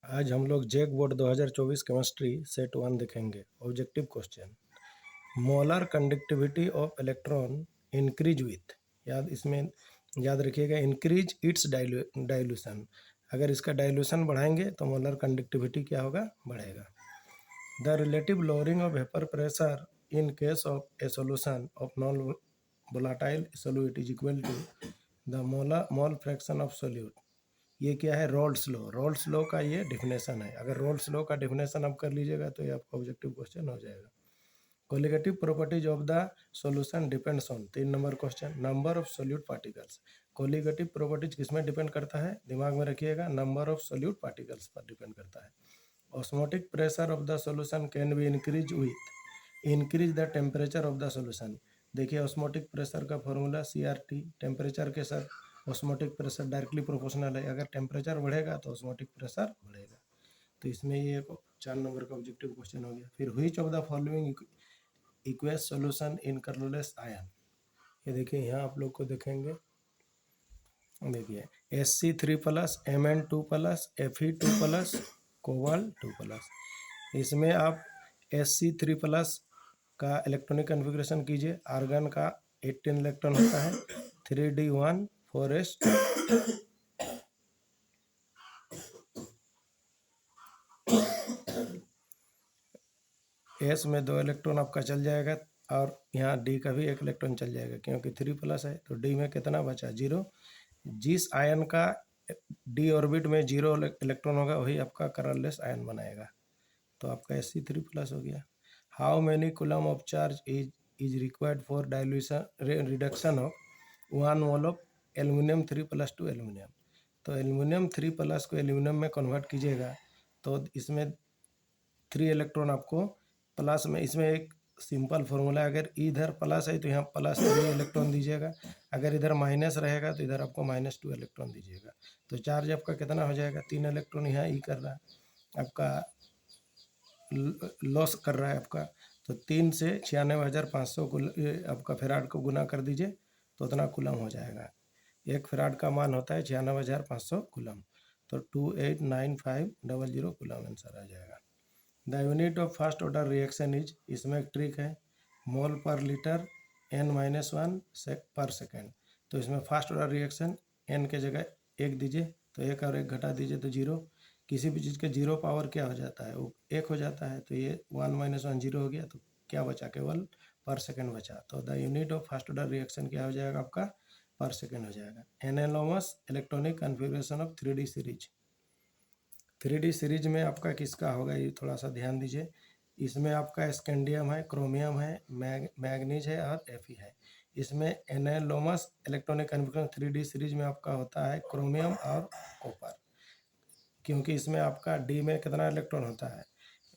आज हम लोग जेक बोर्ड 2024 केमिस्ट्री सेट 1 देखेंगे। Objective question, molar conductivity of electron increase with, याद रखिएगा, इंक्रीज इट्स डाइल्यूशन। अगर इसका डाइल्यूशन बढ़ाएंगे तो मोलर कंडक्टिविटी क्या होगा, बढ़ेगा। The relative lowering of vapour pressure in case of a solution of non volatile solute is equal to the mole fraction of solute. ये क्या है, रोल्स लॉ। रोल्स लॉ का ये डिफिनेशन है। अगर रोल्स लॉ का डिफिनेशन आप कर लीजिएगा तो ये आपका ऑब्जेक्टिव क्वेश्चन हो जाएगा। Colligative properties of the solution depends on, 3 number question, number of solute particles. Colligative properties किसमें डिपेंड करता है, दिमाग में रखिएगा, नंबर ऑफ सोल्यूट पार्टिकल्स पर डिपेंड करता है। Osmotic pressure of the solution can be increase with increase the temperature of the solution. देखिए, ऑस्मोटिक प्रेशर का फॉर्मूला CRT, टेम्परेचर के साथ ऑस्मोटिक प्रेशर डायरेक्टली प्रोपोर्शनल है। अगर टेम्परेचर बढ़ेगा तो ऑस्मोटिक प्रेशर बढ़ेगा। तो इसमें ये 4 नंबर का ऑब्जेक्टिव क्वेश्चन हो गया। फिर which of the following equals solution in colourless ion. ये देखिए, यहाँ आप लोग को देखेंगे, देखिए Sc3+, Mn2+, Fe2+, कोबाल्ट 2+। इसमें आप Sc3+ का इलेक्ट्रॉनिक कन्फिग्रेशन कीजिए। आर्गन का 18 इलेक्ट्रॉन होता है, 3d1 4s2। एस में 2 इलेक्ट्रॉन आपका चल जाएगा और यहाँ डी का भी 1 इलेक्ट्रॉन चल जाएगा, क्योंकि 3+ है। तो डी में कितना बचा, 0। जिस आयन का डी ऑर्बिट में 0 इलेक्ट्रॉन होगा वही आपका कलरलेस आयन बनाएगा। तो आपका Sc3+ हो गया। How many coulomb of charge is required for dilution reduction of 1 mole of aluminium 3+ to aluminium. तो एल्यूमिनियम 3+ को एल्यूमिनियम में कन्वर्ट कीजिएगा तो इसमें 3 इलेक्ट्रॉन आपको प्लस में, इसमें एक सिंपल फॉर्मूला है, अगर इधर प्लस है तो यहाँ +3 इलेक्ट्रॉन दीजिएगा, अगर इधर माइनस रहेगा तो इधर आपको -2 इलेक्ट्रॉन दीजिएगा। तो चार्ज आपका कितना हो जाएगा, 3 इलेक्ट्रॉन यहाँ ई कर रहा है, आपका लॉस कर रहा है आपका। तो 3 से 96,500 आपका फेराड को गुना कर दीजिए तो उतना कूलम हो जाएगा। 1 फेराड का मान होता है 96,500 कूलम। तो 289500 कूलम आंसर आ जाएगा। The unit of first order reaction is, इसमें एक ट्रिक है, मोल पर लीटर n-1 पर सेकेंड। तो इसमें फर्स्ट ऑर्डर रिएक्शन n के जगह 1 दीजिए तो 1 और 1 घटा दीजिए तो 0। किसी भी चीज़ के 0 पावर क्या हो जाता है, वो 1 हो जाता है। तो ये 1 - 1 0 हो गया, तो क्या बचा, केवल पर सेकेंड बचा। तो the unit of first order reaction क्या हो जाएगा आपका, पर सेकेंड हो जाएगा। Analogous electronic configuration of 3D series. 3D series में आपका किसका होगा, ये थोड़ा सा ध्यान दीजिए। इसमें आपका स्कैंडियम है, क्रोमियम है, मैग्नीज है और Fe है। इसमें analogous electronic configuration 3D series में आपका होता है क्रोमियम और कॉपर, क्योंकि इसमें आपका डी में कितना इलेक्ट्रॉन होता है,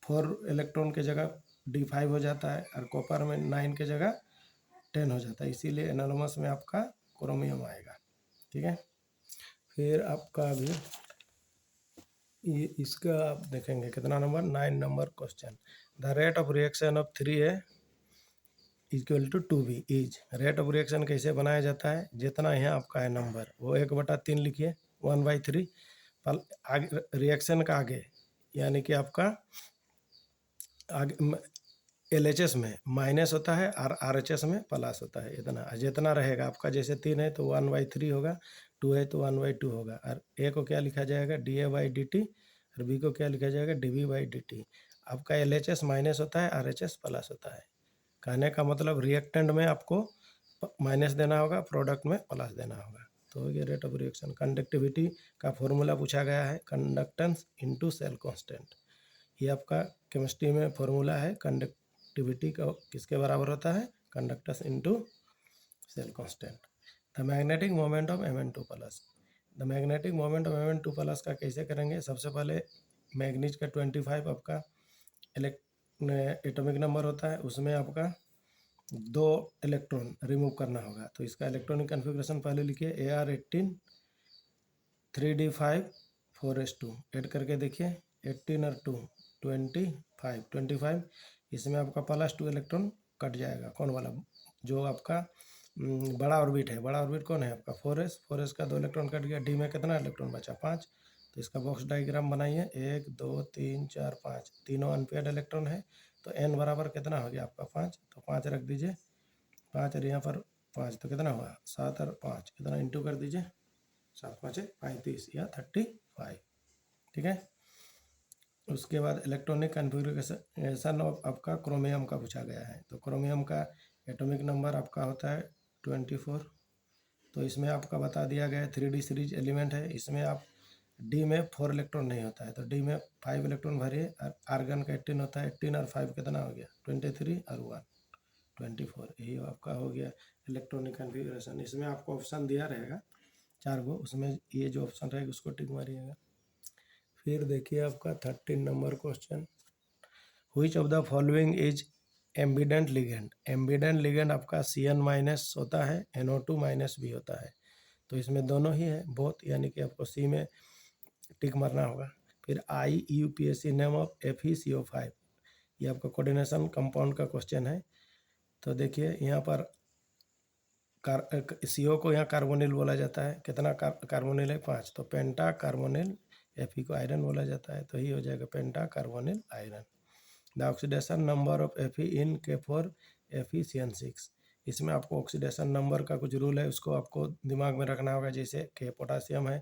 4 इलेक्ट्रॉन के जगह D5 हो जाता है और कॉपर में 9 के जगह 10 हो जाता है, इसीलिए एनालॉगस में आपका क्रोमियम आएगा। ठीक है, फिर आपका अभी ये इसका आप देखेंगे कितना number, 9 number question. The rate of reaction of 3A equal to 2B is. Rate of reaction कैसे बनाया जाता है, जितना यहाँ आपका है नंबर वो 1/3 लिखिए, 1/3 पल आगे रिएक्शन का आगे, यानी कि आपका आगे LHS में माइनस होता है और RHS में प्लस होता है। इतना जितना रहेगा आपका, जैसे 3 है तो 1/3 होगा, 2 है तो 1/2 होगा, और A को क्या लिखा जाएगा, dA/dt, और B को क्या लिखा जाएगा, dB/dt। आपका LHS माइनस होता है, RHS प्लस होता है। कहने का मतलब रिएक्टेंट में आपको माइनस देना होगा, प्रोडक्ट में प्लस देना होगा। तो ये रेट ऑफ रिएक्शन। कंडक्टिविटी का फॉर्मूला पूछा गया है, कंडक्टेंस इनटू सेल कांस्टेंट। ये आपका केमिस्ट्री में फॉर्मूला है, कंडक्टिविटी का किसके बराबर होता है, conductance into cell constant. The magnetic moment of Mn2+। The magnetic moment of Mn2+ का कैसे करेंगे, सबसे पहले मैग्नीज का 25 आपका एटॉमिक नंबर होता है, उसमें आपका 2 इलेक्ट्रॉन रिमूव करना होगा। तो इसका इलेक्ट्रॉनिक कन्फिग्रेशन पहले लिखिए, Ar18 3d5 4s2, ऐड करके देखिए 18 और 2 25, इसमें आपका +2 इलेक्ट्रॉन कट जाएगा। कौन वाला, जो आपका बड़ा ऑर्बिट है, बड़ा ऑर्बिट कौन है आपका 4s का 2 इलेक्ट्रॉन कट गया। डी में कितना इलेक्ट्रॉन बचा, 5। तो इसका बॉक्स डायग्राम बनाइए। 1 2 3 4 5 तीनों अनपेयर्ड इलेक्ट्रॉन है। तो n बराबर कितना हो गया आपका 5, तो 5 रख दीजिए। 5 और यहाँ पर 5 तो कितना हुआ 7 और 5 कितना इंटू कर दीजिए। 7 5 35 या 35। ठीक है। उसके बाद इलेक्ट्रॉनिक कन्फिग्रेशन आपका क्रोमियम का पूछा गया है। तो क्रोमियम का एटॉमिक नंबर आपका होता है 24। तो इसमें आपका बता दिया गया है 3D सीरीज एलिमेंट है। इसमें आप डी में 4 इलेक्ट्रॉन नहीं होता है, तो डी में 5 इलेक्ट्रॉन भरिए। आर्गन का 18 होता है। 18 और 5 कितना हो गया 23 और 1 24। यही आपका हो गया इलेक्ट्रॉनिक कन्फिग्रेशन। इसमें आपको ऑप्शन दिया रहेगा 4 गो, उसमें ये जो ऑप्शन रहेगा उसको टिक मारिएगा। फिर देखिए आपका 13 number question, which of the following is ambient ligand. Ambient ligand आपका Cn माइनस होता है, NO2 माइनस भी होता है। तो इसमें दोनों ही है बोथ, यानी कि आपको सी में टिक मारना होगा। फिर IUPAC नेम ऑफ FeCO5, ये आपका कोऑर्डिनेशन कंपाउंड का क्वेश्चन है। तो देखिए यहाँ पर CO को यहाँ कार्बोनिल बोला जाता है। कितना कार्बोनिल है 5, तो पेंटा कार्बोनिल। Fe को आयरन बोला जाता है, तो ही हो जाएगा penta carbonyl iron. The oxidation number of Fe in K4 FeCN6। इसमें आपको ऑक्सीडेशन नंबर का कुछ रूल है, उसको आपको दिमाग में रखना होगा। जैसे K पोटासियम है,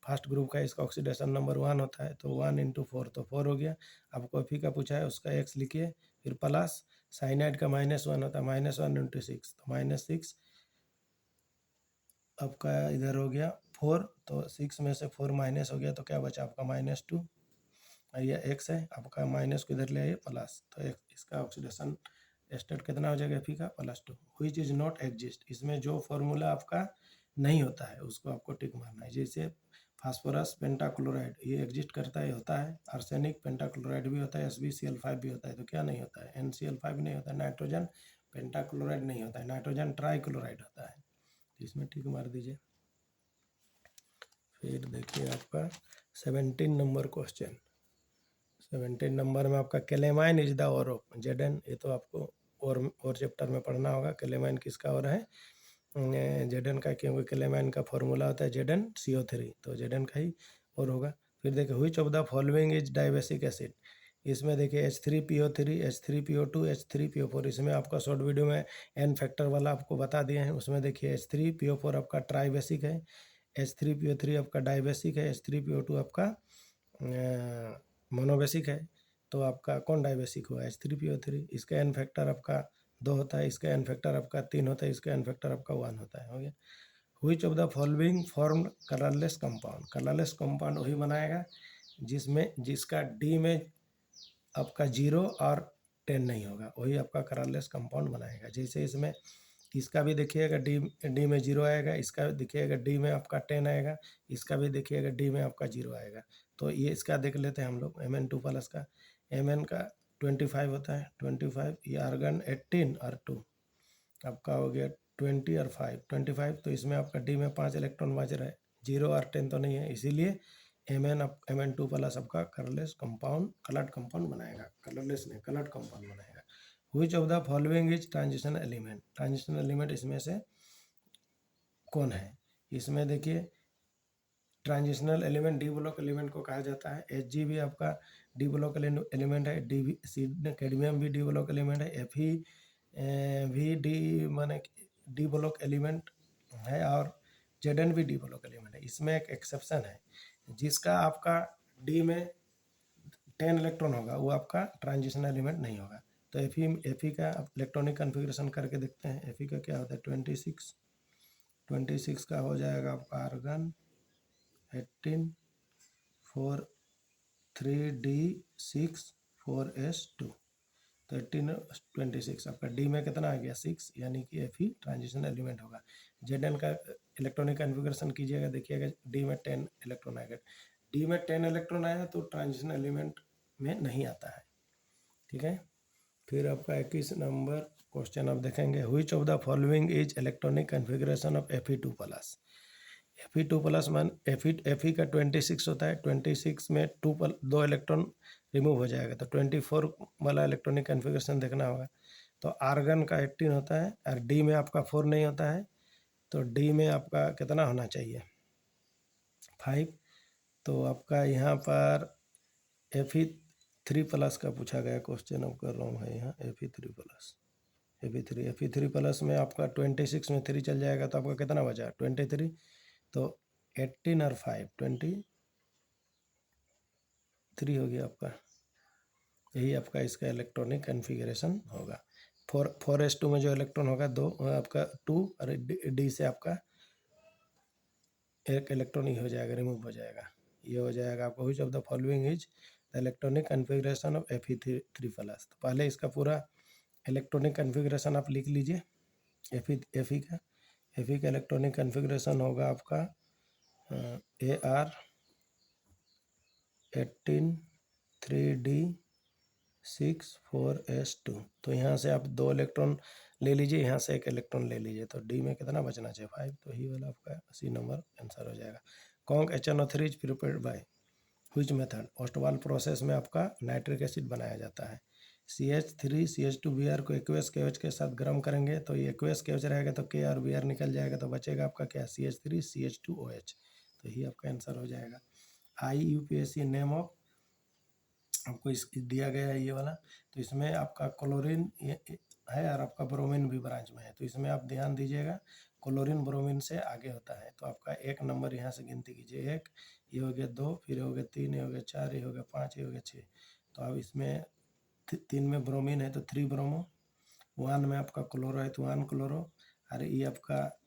फर्स्ट ग्रुप का, इसका ऑक्सीडेशन नंबर 1 होता है, तो 1 × 4 तो 4 हो गया। आपको Fe का पूछा है, उसका x लिखिए, फिर प्लस साइनाइड का -1 होता है, -1 × 6 तो -6 आपका इधर हो गया 4। तो 6 में से 4 माइनस हो गया, तो क्या बचा आपका -2। ये x है, आपका माइनस को इधर ले आइए प्लस, तो इसका ऑक्सीडेशन स्टेट कितना हो जाएगा Fe का +2। व्हिच इज नॉट एग्जिस्ट, इसमें जो फॉर्मूला आपका नहीं होता है उसको आपको टिक मारना है। जैसे फास्फोरस पेंटाक्लोराइड ये एग्जिस्ट करता है, होता है। आर्सेनिक पेंटाक्लोराइड भी होता है, SbCl5 भी होता है। तो क्या नहीं होता है, NCl5 नहीं होता है। नाइट्रोजन पेंटाक्लोराइड नहीं होता है, नाइट्रोजन ट्राइक्लोराइड होता है। तो इसमें टिक मार दीजिए। फिर देखिए आपका 17 नंबर क्वेश्चन। 17 नंबर में आपका केलेमाइन इज द और ऑफ Zn। ये तो आपको और चैप्टर में पढ़ना होगा। केलेमाइन किसका और है Zn का, क्योंकि केलेमाइन का फॉर्मूला होता है ZnCO3, तो Zn का ही और होगा। फिर देखिए which of the following is dibasic acid. इसमें देखिए H3PO3, H3PO2, H3PO4। इसमें आपका शॉर्ट वीडियो में n फैक्टर वाला आपको बता दिए हैं। उसमें देखिए H3PO4 आपका ट्राइबेसिक है, H3PO3 आपका डाइबेसिक है, H3PO2 आपका मोनोबेसिक है। तो आपका कौन डाइबेसिक हुआ H3PO3। इसका n फैक्टर आपका 2 होता है, इसका n फैक्टर आपका 3 होता है, इसका n फैक्टर आपका 1 होता है। हो गया। Which of the following formed colourless compound. Colourless compound वही बनाएगा जिसका D में आपका 0 और 10 नहीं होगा, वही आपका कलरलेस कंपाउंड बनाएगा। जैसे इसमें इसका भी देखिएगा डी में 0 आएगा, इसका देखिएगा डी में आपका 10 आएगा, इसका भी देखिएगा डी में आपका 0 आएगा। तो ये इसका देख लेते हैं हम लोग Mn2+ का। Mn का 25 होता है, 25। ये आर्गन 18 और 2 आपका हो गया 20 और 5 25। तो इसमें आपका डी में 5 इलेक्ट्रॉन बच रहा है, 0 और 10 तो नहीं है, इसीलिए Mn2+ आपका कलरलेस कंपाउंड, कलर्ड कंपाउंड बनाएगा। कलरलेस नहीं, कलर्ड कंपाउंड बनाएगा। Which of the following is transition element. Transition element इसमें से कौन है। इसमें देखिए transitional element D block element को कहा जाता है। Hg भी आपका डी ब्लॉक एलिमेंट है, कैडमियम भी डी ब्लॉक एलिमेंट है, Fe भी डी माने डी ब्लॉक एलिमेंट है, और Zn भी डी ब्लॉक एलिमेंट है। इसमें एक एक्सेप्शन है, जिसका आपका डी में 10 इलेक्ट्रॉन होगा वो आपका ट्रांजिशन एलिमेंट नहीं होगा। तो Fe का इलेक्ट्रॉनिक कन्फिग्रेशन करके देखते हैं। Fe का क्या होता है 26 का हो जाएगा आपका आर्गन 18 4 3d6 4s2। तो 18 26 आपका डी में कितना आ गया 6, यानी कि Fe ट्रांजिशन एलिमेंट होगा। Zn का इलेक्ट्रॉनिक कन्फिग्रेशन कीजिएगा, देखिएगा डी में 10 इलेक्ट्रॉन आएगा। डी में 10 इलेक्ट्रॉन आया तो ट्रांजिशन एलिमेंट में नहीं आता है। ठीक है। फिर आपका 21 नंबर क्वेश्चन आप देखेंगे, which of the following is electronic configuration of Fe2+। Fe2+ मान Fe का 26 होता है, 26 में 2 इलेक्ट्रॉन रिमूव हो जाएगा, तो 24 वाला इलेक्ट्रॉनिक कन्फिग्रेशन देखना होगा। तो आर्गन का 18 होता है, और डी में आपका 4 नहीं होता है, तो डी में आपका कितना होना चाहिए 5। तो आपका यहाँ पर Fe3+ का पूछा गया क्वेश्चन, अब कर रहा हूँ है यहाँ Fe3 में आपका 26 में 3 चल जाएगा तो आपका कितना बचा 23, तो 18 और 5 23 हो गया आपका। यही आपका इसका इलेक्ट्रॉनिक कन्फिगरेशन होगा। 4s2 में जो इलेक्ट्रॉन होगा 2 आपका 2 और डी से आपका एक इलेक्ट्रॉन ही हो जाएगा, रिमूव हो जाएगा। ये हो जाएगा आपको which of the following is the electronic configuration of Fe3+। तो पहले इसका पूरा इलेक्ट्रॉनिक कन्फिगरेशन आप लिख लीजिए। Fe का इलेक्ट्रॉनिक कन्फिगरेशन होगा आपका AR 18 3D6 4s2। तो यहाँ से आप 2 इलेक्ट्रॉन ले लीजिए, यहाँ से 1 इलेक्ट्रॉन ले लीजिए, तो डी में कितना बचना चाहिए 5, तो ही वाला आपका सी नंबर आंसर हो जाएगा। Conc HNO3 is prepared by which method. Ostwald process में आपका नाइट्रिक एसिड बनाया जाता है। CH3 CH2Br को एक्वस KOH के साथ गर्म करेंगे तो ये एक्वस KOH रहेगा तो K और Br निकल जाएगा, तो बचेगा आपका क्या CH3 CH2OH, तो यही आपका आंसर हो जाएगा। IUPAC नेम ऑफ आपको इस दिया गया है ये वाला, तो इसमें आपका क्लोरीन है और आपका ब्रोमीन भी ब्रांच में है, तो इसमें आप ध्यान दीजिएगा क्लोरीन ब्रोमीन से आगे होता है। तो आपका 1 नंबर यहाँ से गिनती कीजिए, 1, ये हो गया 2, फिर हो गया 3, ये हो गया 4, ये हो गया 5, ये हो गया 6। तो अब इसमें 3 में ब्रोमीन है तो 3 ब्रोमो, 1 में आपका क्लोरो है तो 1 क्लोरो, और ये आपका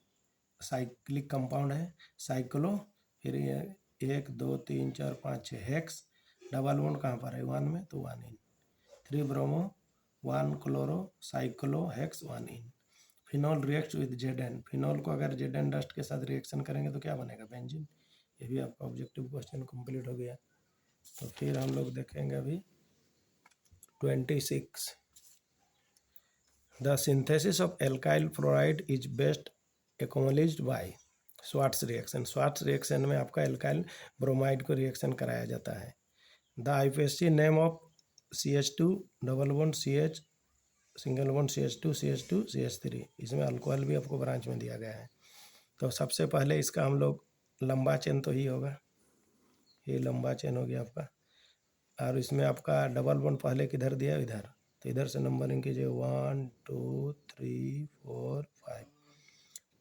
साइक्लिक कंपाउंड है साइक्लो, फिर ये 1 2 3 4 5 6 हेक्स, डबल बॉन्ड कहाँ पर है 1 में तो 1 इन, 3 bromo 1 chloro cyclo hex 1 in. Phenol react with Zn, phenol को अगर Zn डस्ट के साथ रिएक्शन करेंगे तो क्या बनेगा बेंजीन। ये भी आपका ऑब्जेक्टिव क्वेश्चन कंप्लीट हो गया। तो फिर हम लोग देखेंगे अभी 26। The synthesis of alkyl fluoride is best acknowledged by Swarts reaction. Swarts reaction में आपका एल्काइल ब्रोमाइड को रिएक्शन कराया जाता है। The IUPAC name of CH2 double bond CH single bond CH2 CH2 CH3, इसमें अल्कोहल भी आपको ब्रांच में दिया गया है। तो सबसे पहले इसका हम लोग लंबा चेन तो ही होगा, ये लंबा चेन हो गया आपका, और इसमें आपका डबल बॉन्ड पहले किधर दिया इधर, तो इधर से नंबरिंग कीजिए 1 2 3 4 5।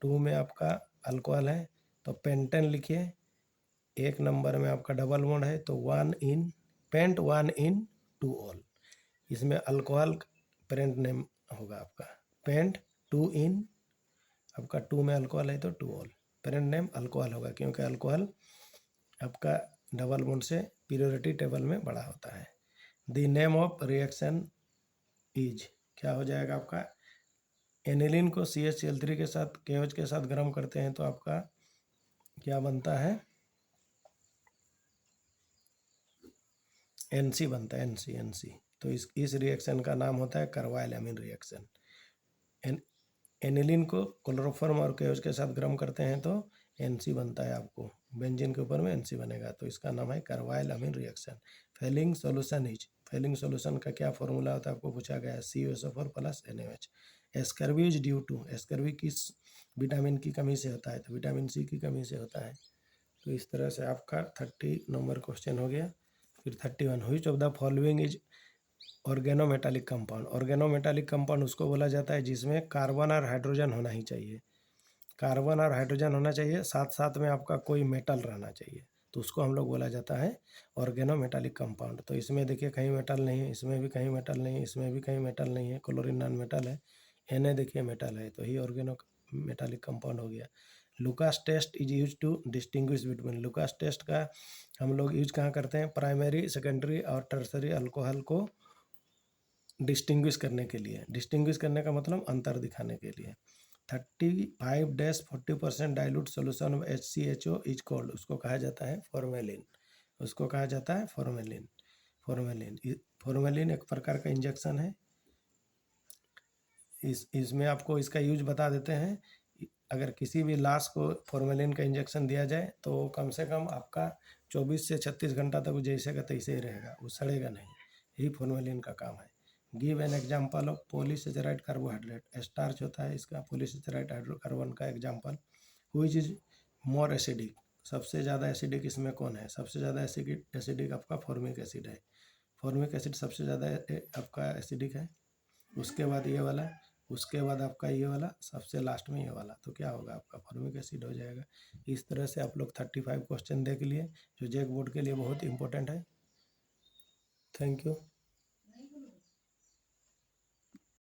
2 में आपका अल्कोहल है तो पेंटेन लिखिए, 1 नंबर में आपका डबल बॉन्ड है तो 1 इन पेंट 1 इन 2 ऑल, इसमें अल्कोहल पेरेंट नेम होगा आपका, पेंट 2 इन, आपका 2 में अल्कोहल है तो 2 ऑल, पेरेंट नेम अल्कोहल होगा क्योंकि अल्कोहल आपका डबल बॉन्ड से पीरियोडिक टेबल में बड़ा होता है। The name of reaction is, क्या हो जाएगा आपका, एनिलीन को CHCl3 के साथ KOH के साथ गर्म करते हैं तो आपका क्या बनता है NC बनता है, NC। तो इस रिएक्शन का नाम होता है कार्बाइल अमीन रिएक्शन। एनिलीन को क्लोरोफॉर्म और KOH के साथ गर्म करते हैं तो NC बनता है, आपको बेंजीन के ऊपर में NC बनेगा, तो इसका नाम है carbylamine reaction. Fehling solution is, Fehling solution का क्या फॉर्मूला होता है आपको पूछा गया है, COSO4 + NaOH। Scurvy is due to, scurvy किस विटामिन की कमी से होता है, तो विटामिन C की कमी से होता है। तो इस तरह से आपका 30 नंबर क्वेश्चन हो गया। फिर 31, which of the following is organometallic compound. Organometallic compound उसको बोला जाता है जिसमें कार्बन और हाइड्रोजन होना ही चाहिए, कार्बन और हाइड्रोजन होना चाहिए, साथ साथ में आपका कोई मेटल रहना चाहिए, तो उसको हम लोग बोला जाता है ऑर्गेनोमेटालिक कंपाउंड। तो इसमें देखिए कहीं मेटल नहीं है, इसमें भी कहीं मेटल नहीं है, इसमें भी कहीं मेटल नहीं है, क्लोरीन नॉन मेटल है, Na देखिए मेटल है, तो ही ऑर्गेनोमेटालिक कंपाउंड हो गया। Lucas test is use to distinguish between, Lucas test का हम लोग यूज कहाँ करते हैं, प्राइमरी सेकेंडरी और टर्सरी अल्कोहल को डिस्टिंग्विश करने के लिए, डिस्टिंग्विश करने का मतलब अंतर दिखाने के लिए। 35-40% dilute solution of HCHO is called, उसको कहा जाता है फॉर्मेलिन, उसको कहा जाता है फॉर्मेलिन। फॉर्मेलिन एक प्रकार का इंजेक्शन है, इसमें आपको इसका यूज बता देते हैं। अगर किसी भी लाश को फॉर्मेलिन का इंजेक्शन दिया जाए तो कम से कम आपका 24 से 36 घंटा तक वो जैसे का तैसे ही रहेगा, वो सड़ेगा नहीं, यही फॉर्मेलिन का काम है। Give an example of polysaccharide carbohydrate, starch होता है इसका, पॉलीसेचराइड हाइड्रोकार्बन का example. Which is more acidic, सबसे ज़्यादा एसिडिक इसमें कौन है? सबसे ज़्यादा एसिडिक आपका फॉर्मिक एसिड है। फॉर्मिक एसिड सबसे ज़्यादा आपका एसिडिक है। उसके बाद ये वाला, उसके बाद आपका ये वाला, सबसे लास्ट में ये वाला। तो क्या होगा आपका? फॉर्मिक एसिड हो जाएगा। इस तरह से आप लोग 35 क्वेश्चन देख लिए, जो जेक बोर्ड के लिए बहुत इंपॉर्टेंट है। Thank you.